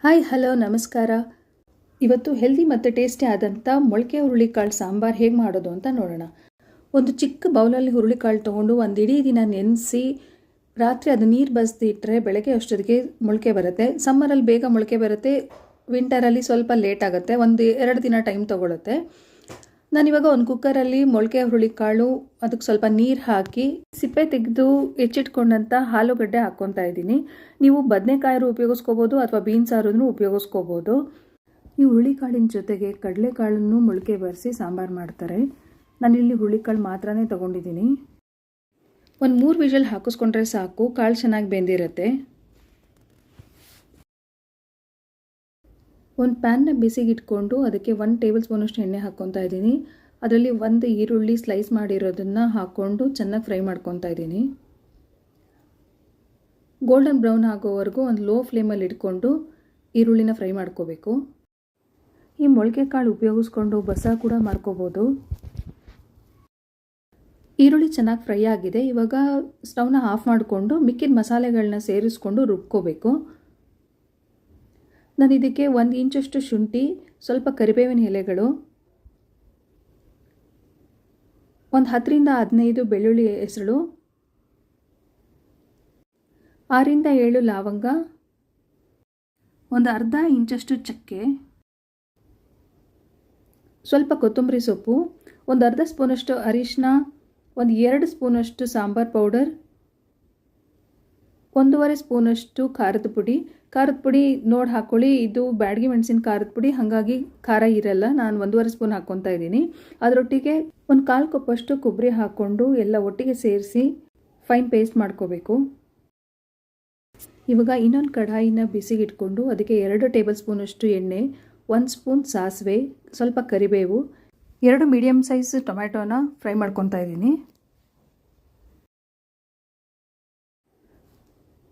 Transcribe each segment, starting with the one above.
Hi hello ನಮಸ್ಕಾರ. ಇವತ್ತು healthy ಮತ್ತು ಟೇಸ್ಟಿ ಆದಂಥ ಮೊಳಕೆ ಹುರುಳಿಕಾಳು ಸಾಂಬಾರು ಹೇಗೆ ಮಾಡೋದು ಅಂತ ನೋಡೋಣ. ಒಂದು ಚಿಕ್ಕ ಬೌಲಲ್ಲಿ ಹುರುಳಿಕಾಳು ತೊಗೊಂಡು ಒಂದು ಇಡೀ ದಿನ ನೆನೆಸಿ ರಾತ್ರಿ ಅದು ನೀರು ಬಸಿದಿಟ್ಟರೆ ಬೆಳಗ್ಗೆ ಅಷ್ಟೊತ್ತಿಗೆ ಮೊಳಕೆ ಬರುತ್ತೆ. ಸಮ್ಮರಲ್ಲಿ ಬೇಗ ಮೊಳಕೆ ಬರುತ್ತೆ, ವಿಂಟರಲ್ಲಿ ಸ್ವಲ್ಪ ಲೇಟ್ ಆಗುತ್ತೆ, 1-2 ದಿನ ಟೈಮ್ ತೊಗೊಳುತ್ತೆ. ನಾನಿವಾಗ ಒಂದು ಕುಕ್ಕರಲ್ಲಿ ಮೊಳಕೆ ಹುರುಳಿಕಾಳು ಅದಕ್ಕೆ ಸ್ವಲ್ಪ ನೀರು ಹಾಕಿ ಸಿಪ್ಪೆ ತೆಗೆದು ಹೆಚ್ಚಿಟ್ಕೊಂಡಂಥ ಆಲೂಗಡ್ಡೆ ಹಾಕ್ಕೊತಾ ಇದ್ದೀನಿ. ನೀವು ಬದನೆಕಾಯಿ ಉಪಯೋಗಿಸ್ಕೋಬೋದು ಅಥವಾ ಬೀನ್ಸ್ ಸಾರು ಉಪಯೋಗಿಸ್ಕೋಬೋದು. ಈ ಹುರುಳಿಕಾಳಿನ ಜೊತೆಗೆ ಕಡಲೆಕಾಳನ್ನು ಮೊಳಕೆ ಬರೆಸಿ ಸಾಂಬಾರು ಮಾಡ್ತಾರೆ. ನಾನಿಲ್ಲಿ ಹುರುಳಿಕಾಳು ಮಾತ್ರನೇ ತೊಗೊಂಡಿದ್ದೀನಿ. ಒಂದು 3 ವಿಷಲ್ ಹಾಕಿಸ್ಕೊಂಡ್ರೆ ಸಾಕು, ಕಾಳು ಚೆನ್ನಾಗಿ ಬೆಂದಿರುತ್ತೆ. ಒಂದು ಪ್ಯಾನ್ನ ಬಿಸಿಗಿಟ್ಕೊಂಡು ಅದಕ್ಕೆ 1 ಟೇಬಲ್ ಸ್ಪೂನಷ್ಟು ಎಣ್ಣೆ ಹಾಕ್ಕೊತಾ ಇದ್ದೀನಿ. ಅದರಲ್ಲಿ 1 ಈರುಳ್ಳಿ ಸ್ಲೈಸ್ ಮಾಡಿರೋದನ್ನು ಹಾಕ್ಕೊಂಡು ಚೆನ್ನಾಗಿ ಫ್ರೈ ಮಾಡ್ಕೊತಾ ಇದ್ದೀನಿ. ಗೋಲ್ಡನ್ ಬ್ರೌನ್ ಆಗೋವರೆಗೂ ಒಂದು ಲೋ ಫ್ಲೇಮಲ್ಲಿ ಇಟ್ಕೊಂಡು ಈರುಳ್ಳಿನ ಫ್ರೈ ಮಾಡ್ಕೋಬೇಕು. ಈ ಮೊಳಕೆ ಕಾಳು ಉಪಯೋಗಿಸ್ಕೊಂಡು ಬಸ ಕೂಡ ಮಾಡ್ಕೋಬೋದು. ಈರುಳ್ಳಿ ಚೆನ್ನಾಗಿ ಫ್ರೈ ಆಗಿದೆ. ಇವಾಗ ಸ್ಟವ್ನ ಆಫ್ ಮಾಡಿಕೊಂಡು ಮಿಕ್ಕಿದ ಮಸಾಲೆಗಳನ್ನ ಸೇರಿಸ್ಕೊಂಡು ರುಬ್ಕೋಬೇಕು. ನಾನು ಇದಕ್ಕೆ 1 ಇಂಚಷ್ಟು ಶುಂಠಿ, ಸ್ವಲ್ಪ ಕರಿಬೇವಿನ ಎಲೆಗಳು, ಒಂದು 10-15 ಬೆಳ್ಳುಳ್ಳಿ ಹೆಸರು, 6-7 ಲವಂಗ, ಒಂದು ಅರ್ಧ ಇಂಚಷ್ಟು ಚಕ್ಕೆ, ಸ್ವಲ್ಪ ಕೊತ್ತಂಬರಿ ಸೊಪ್ಪು, ಒಂದು ಅರ್ಧ ಸ್ಪೂನಷ್ಟು ಅರಿಶಿನ, ಒಂದು 2 ಸ್ಪೂನಷ್ಟು ಸಾಂಬಾರ್ ಪೌಡರ್, 1.5 ಸ್ಪೂನಷ್ಟು ಖಾರದ ಪುಡಿ ನೋಡಿ ಹಾಕ್ಕೊಳ್ಳಿ. ಇದು ಬ್ಯಾಡಗಿ ಮೆಣಸಿನ ಖಾರದ ಪುಡಿ, ಹಾಗಾಗಿ ಖಾರ ಇರಲ್ಲ. ನಾನು 1.5 ಸ್ಪೂನ್ ಹಾಕ್ಕೊತಾ ಇದ್ದೀನಿ. ಅದರೊಟ್ಟಿಗೆ ಒಂದು 1/4 ಕಪ್ಪಷ್ಟು ಕೊಬ್ಬರಿ ಹಾಕ್ಕೊಂಡು ಎಲ್ಲ ಒಟ್ಟಿಗೆ ಸೇರಿಸಿ ಫೈನ್ ಪೇಸ್ಟ್ ಮಾಡ್ಕೋಬೇಕು. ಇವಾಗ ಇನ್ನೊಂದು ಕಢಾಯಿನ ಬಿಸಿಗಿಟ್ಕೊಂಡು ಅದಕ್ಕೆ 2 ಟೇಬಲ್ ಸ್ಪೂನಷ್ಟು ಎಣ್ಣೆ, 1 ಸ್ಪೂನ್ ಸಾಸಿವೆ, ಸ್ವಲ್ಪ ಕರಿಬೇವು, 2 ಮೀಡಿಯಮ್ ಸೈಜ್ ಟೊಮ್ಯಾಟೋನ ಫ್ರೈ ಮಾಡ್ಕೊತಾ ಇದ್ದೀನಿ.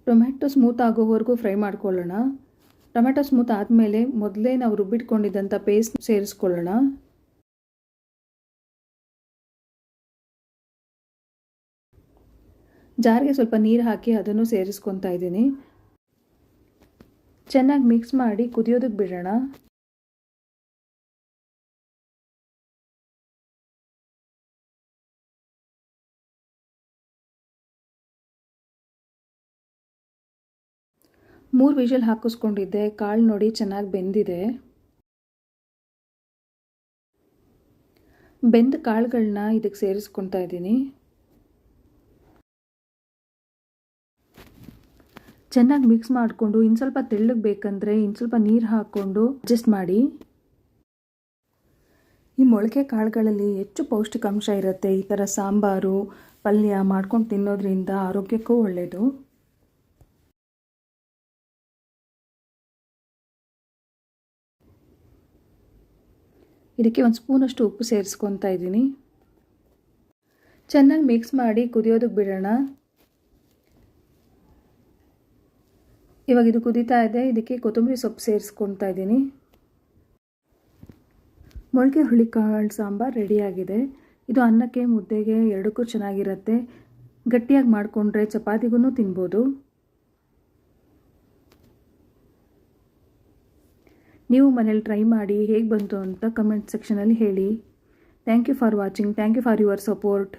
ಟೊಮ್ಯಾಟೊ ಸ್ಮೂತ್ ಆಗೋವರೆಗೂ ಫ್ರೈ ಮಾಡ್ಕೊಳ್ಳೋಣ. ಟೊಮ್ಯಾಟೊ ಸ್ಮೂತ್ ಆದಮೇಲೆ ಮೊದಲೇ ನಾವು ರುಬ್ಬಿಟ್ಕೊಂಡಿದ್ದಂಥ ಪೇಸ್ಟ್ ಸೇರಿಸ್ಕೊಳ್ಳೋಣ. ಜಾರಿಗೆ ಸ್ವಲ್ಪ ನೀರು ಹಾಕಿ ಅದನ್ನು ಸೇರಿಸ್ಕೊತಾ ಇದ್ದೀನಿ. ಚೆನ್ನಾಗಿ ಮಿಕ್ಸ್ ಮಾಡಿ ಕುದಿಯೋದಕ್ಕೆ ಬಿಡೋಣ. ಮೂರು ವಿಷಲ್ ಹಾಕಿಸ್ಕೊಂಡಿದ್ದೆ. ಕಾಳು ನೋಡಿ ಚೆನ್ನಾಗಿ ಬೆಂದಿದೆ. ಬೆಂದ ಕಾಳುಗಳನ್ನ ಇದಕ್ಕೆ ಸೇರಿಸ್ಕೊತಾ ಇದ್ದೀನಿ. ಚೆನ್ನಾಗಿ ಮಿಕ್ಸ್ ಮಾಡಿಕೊಂಡು ಇನ್ನು ಸ್ವಲ್ಪ ತೆಳ್ಳಗೆ ಬೇಕಂದರೆ ಇನ್ನು ಸ್ವಲ್ಪ ನೀರು ಹಾಕ್ಕೊಂಡು ಅಡ್ಜಸ್ಟ್ ಮಾಡಿ. ಈ ಮೊಳಕೆ ಕಾಳುಗಳಲ್ಲಿ ಹೆಚ್ಚು ಪೌಷ್ಟಿಕಾಂಶ ಇರುತ್ತೆ. ಈ ಥರ ಸಾಂಬಾರು ಪಲ್ಯ ಮಾಡ್ಕೊಂಡು ತಿನ್ನೋದ್ರಿಂದ ಆರೋಗ್ಯಕ್ಕೂ ಒಳ್ಳೆಯದು. ಇದಕ್ಕೆ 1 ಸ್ಪೂನಷ್ಟು ಉಪ್ಪು ಸೇರಿಸ್ಕೊತಾ ಇದ್ದೀನಿ. ಚೆನ್ನಾಗಿ ಮಿಕ್ಸ್ ಮಾಡಿ ಕುದಿಯೋದಕ್ಕೆ ಬಿಡೋಣ. ಇವಾಗ ಇದು ಕುದೀತಾ ಇದೆ. ಇದಕ್ಕೆ ಕೊತ್ತಂಬರಿ ಸೊಪ್ಪು ಸೇರಿಸ್ಕೊತಾ ಇದ್ದೀನಿ. ಮೊಳಕೆ ಹುರುಳಿಕಾಳು ಸಾಂಬಾರು ರೆಡಿಯಾಗಿದೆ. ಇದು ಅನ್ನಕ್ಕೆ, ಮುದ್ದೆಗೆ ಎರಡಕ್ಕೂ ಚೆನ್ನಾಗಿರುತ್ತೆ. ಗಟ್ಟಿಯಾಗಿ ಮಾಡಿಕೊಂಡ್ರೆ ಚಪಾತಿಗೂ ತಿನ್ಬೋದು. ನೀವು ಮನೇಲಿ ಟ್ರೈ ಮಾಡಿ ಹೇಗೆ ಬಂತು ಅಂತ ಕಮೆಂಟ್ ಸೆಕ್ಷನಲ್ಲಿ ಹೇಳಿ. Thank you for watching. Thank you for your support.